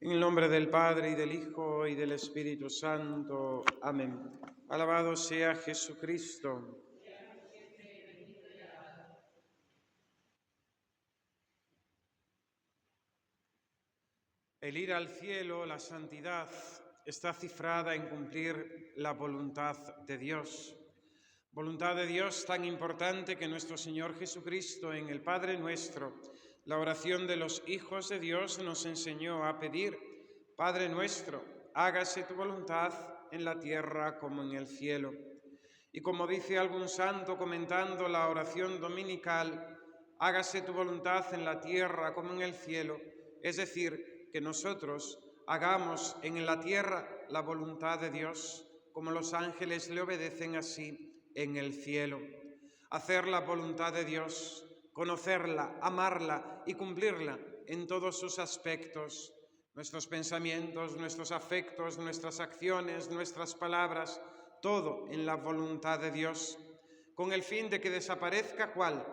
En el nombre del Padre, y del Hijo, y del Espíritu Santo. Amén. Alabado sea Jesucristo. El ir al cielo, la santidad, está cifrada en cumplir la voluntad de Dios. Voluntad de Dios tan importante que nuestro Señor Jesucristo, en el Padre Nuestro, la oración de los hijos de Dios, nos enseñó a pedir: Padre nuestro, hágase tu voluntad en la tierra como en el cielo. Y como dice algún santo comentando la oración dominical, hágase tu voluntad en la tierra como en el cielo, es decir, que nosotros hagamos en la tierra la voluntad de Dios, como los ángeles le obedecen así en el cielo. Hacer la voluntad de Dios, conocerla, amarla y cumplirla en todos sus aspectos, nuestros pensamientos, nuestros afectos, nuestras acciones, nuestras palabras, todo en la voluntad de Dios, con el fin de que desaparezca ¿cuál?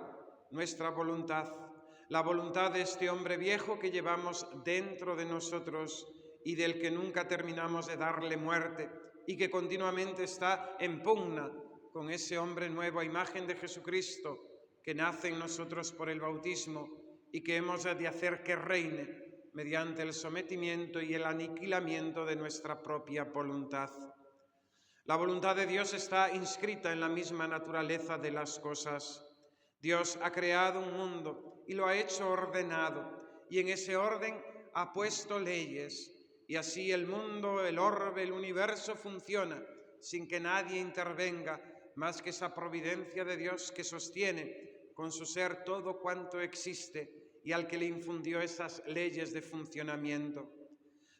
Nuestra voluntad, la voluntad de este hombre viejo que llevamos dentro de nosotros y del que nunca terminamos de darle muerte y que continuamente está en pugna con ese hombre nuevo a imagen de Jesucristo que nace en nosotros por el bautismo y que hemos de hacer que reine mediante el sometimiento y el aniquilamiento de nuestra propia voluntad. La voluntad de Dios está inscrita en la misma naturaleza de las cosas. Dios ha creado un mundo y lo ha hecho ordenado, y en ese orden ha puesto leyes, y así el mundo, el orbe, el universo funciona sin que nadie intervenga, más que esa providencia de Dios que sostiene con su ser todo cuanto existe y al que le infundió esas leyes de funcionamiento.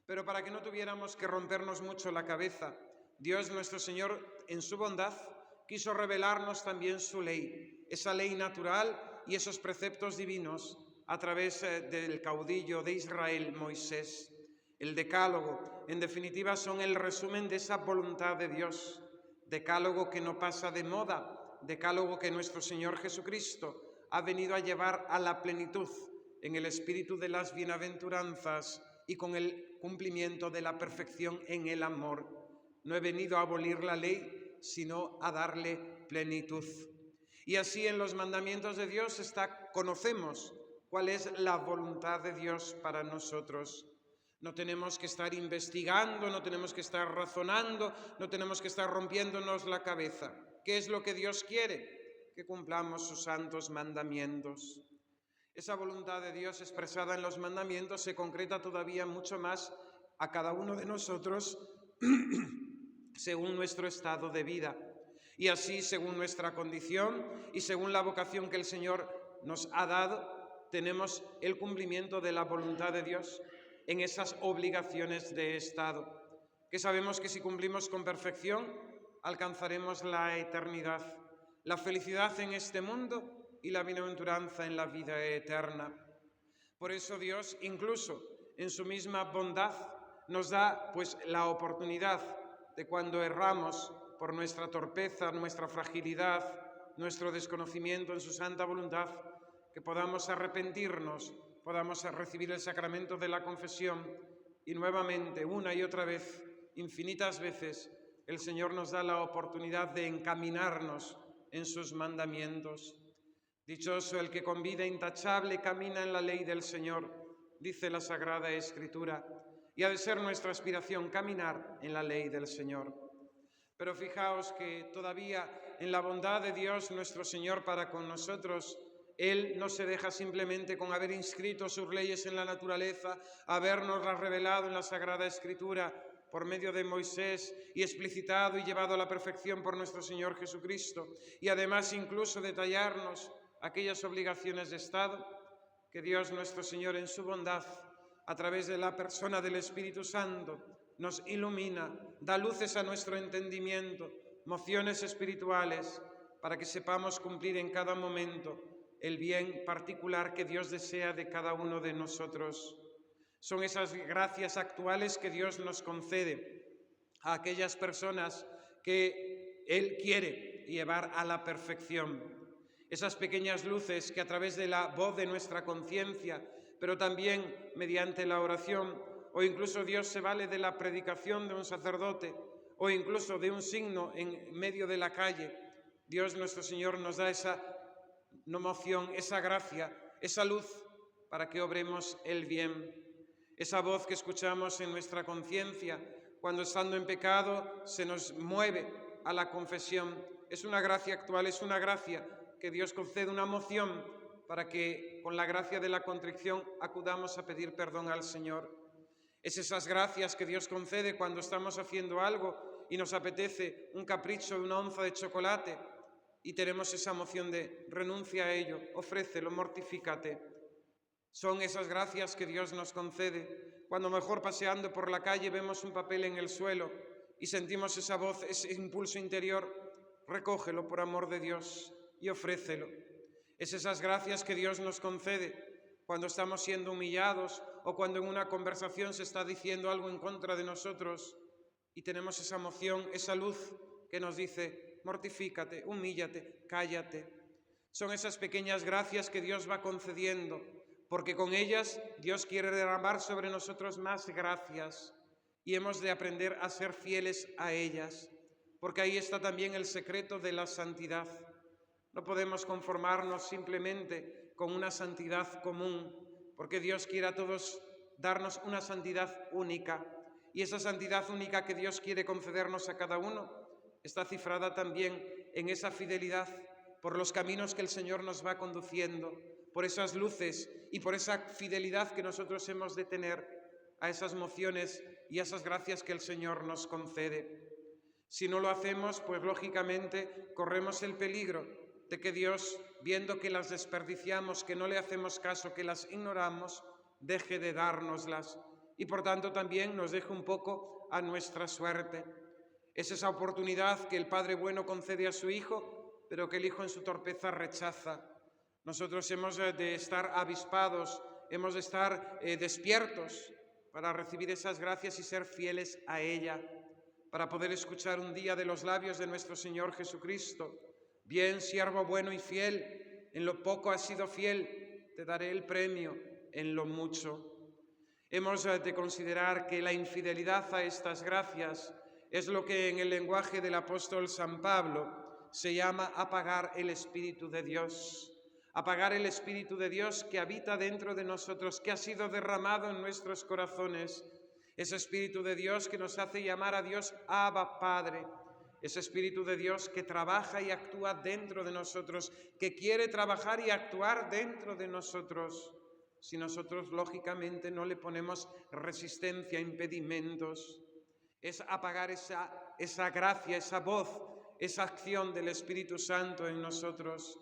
Pero para que no tuviéramos que rompernos mucho la cabeza, Dios nuestro Señor, en su bondad, quiso revelarnos también su ley, esa ley natural y esos preceptos divinos a través del caudillo de Israel, Moisés. El decálogo, en definitiva, son el resumen de esa voluntad de Dios. Decálogo que no pasa de moda, decálogo que nuestro Señor Jesucristo ha venido a llevar a la plenitud en el espíritu de las bienaventuranzas y con el cumplimiento de la perfección en el amor. No he venido a abolir la ley, sino a darle plenitud. Y así en los mandamientos de Dios conocemos cuál es la voluntad de Dios para nosotros. No tenemos que estar investigando, no tenemos que estar razonando, no tenemos que estar rompiéndonos la cabeza. ¿Qué es lo que Dios quiere? Que cumplamos sus santos mandamientos. Esa voluntad de Dios expresada en los mandamientos se concreta todavía mucho más a cada uno de nosotros según nuestro estado de vida. Y así, según nuestra condición y según la vocación que el Señor nos ha dado, tenemos el cumplimiento de la voluntad de Dios en esas obligaciones de estado, que sabemos que si cumplimos con perfección, alcanzaremos la eternidad, la felicidad en este mundo y la bienaventuranza en la vida eterna. Por eso Dios, incluso en su misma bondad, nos da la oportunidad de cuando erramos por nuestra torpeza, nuestra fragilidad, nuestro desconocimiento en su santa voluntad, que podamos arrepentirnos, podamos recibir el sacramento de la confesión y nuevamente, una y otra vez, infinitas veces, el Señor nos da la oportunidad de encaminarnos en sus mandamientos. Dichoso el que con vida intachable camina en la ley del Señor, dice la Sagrada Escritura, y ha de ser nuestra aspiración caminar en la ley del Señor. Pero fijaos que todavía en la bondad de Dios nuestro Señor para con nosotros, Él no se deja simplemente con haber inscrito sus leyes en la naturaleza, habernoslas revelado en la Sagrada Escritura por medio de Moisés y explicitado y llevado a la perfección por nuestro Señor Jesucristo, y además incluso detallarnos aquellas obligaciones de Estado, que Dios nuestro Señor en su bondad, a través de la persona del Espíritu Santo, nos ilumina, da luces a nuestro entendimiento, mociones espirituales, para que sepamos cumplir en cada momento el bien particular que Dios desea de cada uno de nosotros. Son esas gracias actuales que Dios nos concede a aquellas personas que Él quiere llevar a la perfección. Esas pequeñas luces que a través de la voz de nuestra conciencia, pero también mediante la oración, o incluso Dios se vale de la predicación de un sacerdote, o incluso de un signo en medio de la calle. Dios nuestro Señor nos da esa moción, esa gracia, esa luz para que obremos el bien. Esa voz que escuchamos en nuestra conciencia cuando estando en pecado se nos mueve a la confesión. Es una gracia actual, es una gracia que Dios concede, una moción para que con la gracia de la contrición acudamos a pedir perdón al Señor. Es esas gracias que Dios concede cuando estamos haciendo algo y nos apetece un capricho de una onza de chocolate y tenemos esa moción de renuncia a ello, ofrécelo, mortifícate. Son esas gracias que Dios nos concede cuando mejor paseando por la calle vemos un papel en el suelo y sentimos esa voz, ese impulso interior, recógelo por amor de Dios y ofrécelo. Es esas gracias que Dios nos concede cuando estamos siendo humillados o cuando en una conversación se está diciendo algo en contra de nosotros y tenemos esa moción, esa luz que nos dice, mortifícate, humíllate, cállate. Son esas pequeñas gracias que Dios va concediendo, porque con ellas Dios quiere derramar sobre nosotros más gracias y hemos de aprender a ser fieles a ellas, porque ahí está también el secreto de la santidad. No podemos conformarnos simplemente con una santidad común, porque Dios quiere a todos darnos una santidad única, y esa santidad única que Dios quiere concedernos a cada uno está cifrada también en esa fidelidad por los caminos que el Señor nos va conduciendo, por esas luces y por esa fidelidad que nosotros hemos de tener a esas mociones y a esas gracias que el Señor nos concede. Si no lo hacemos, pues lógicamente corremos el peligro de que Dios, viendo que las desperdiciamos, que no le hacemos caso, que las ignoramos, deje de dárnoslas y por tanto también nos deje un poco a nuestra suerte. Es esa oportunidad que el Padre bueno concede a su Hijo, pero que el Hijo en su torpeza rechaza. Nosotros hemos de estar avispados, hemos de estar despiertos para recibir esas gracias y ser fieles a ella, para poder escuchar un día de los labios de nuestro Señor Jesucristo: bien, siervo bueno y fiel, en lo poco has sido fiel, te daré el premio en lo mucho. Hemos de considerar que la infidelidad a estas gracias es lo que en el lenguaje del apóstol San Pablo se llama apagar el Espíritu de Dios. Apagar el Espíritu de Dios que habita dentro de nosotros, que ha sido derramado en nuestros corazones. Ese Espíritu de Dios que nos hace llamar a Dios Abba Padre. Ese Espíritu de Dios que trabaja y actúa dentro de nosotros, que quiere trabajar y actuar dentro de nosotros. Si nosotros lógicamente no le ponemos resistencia, impedimentos, es apagar esa gracia, esa voz, esa acción del Espíritu Santo en nosotros.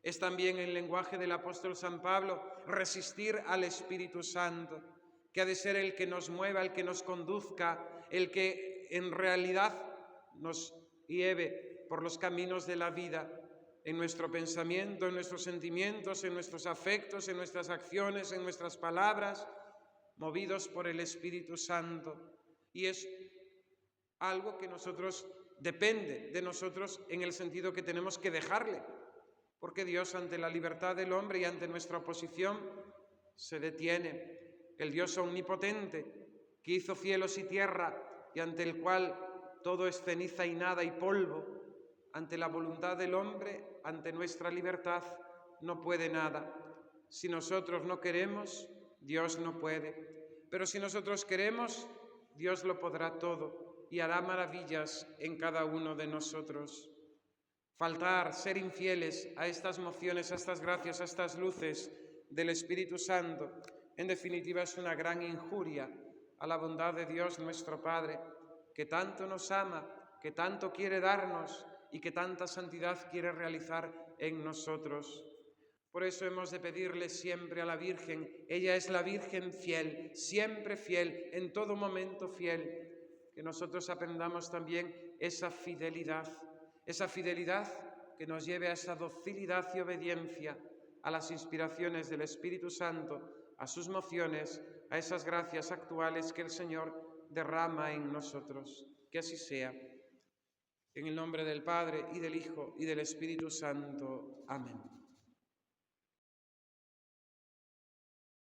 Es también el lenguaje del apóstol San Pablo resistir al Espíritu Santo, que ha de ser el que nos mueva, el que nos conduzca, el que en realidad nos lleve por los caminos de la vida, en nuestro pensamiento, en nuestros sentimientos, en nuestros afectos, en nuestras acciones, en nuestras palabras, movidos por el Espíritu Santo. Y es algo que depende de nosotros en el sentido que tenemos que dejarle, porque Dios, ante la libertad del hombre y ante nuestra oposición, se detiene. El Dios omnipotente, que hizo cielos y tierra y ante el cual todo es ceniza y nada y polvo, ante la voluntad del hombre, ante nuestra libertad, no puede nada. Si nosotros no queremos, Dios no puede. Pero si nosotros queremos, Dios lo podrá todo y hará maravillas en cada uno de nosotros. Faltar, ser infieles a estas mociones, a estas gracias, a estas luces del Espíritu Santo, en definitiva es una gran injuria a la bondad de Dios nuestro Padre, que tanto nos ama, que tanto quiere darnos y que tanta santidad quiere realizar en nosotros. Por eso hemos de pedirle siempre a la Virgen. Ella es la Virgen fiel, siempre fiel, en todo momento fiel. Que nosotros aprendamos también esa fidelidad que nos lleve a esa docilidad y obediencia a las inspiraciones del Espíritu Santo, a sus mociones, a esas gracias actuales que el Señor derrama en nosotros. Que así sea. En el nombre del Padre, y del Hijo, y del Espíritu Santo. Amén.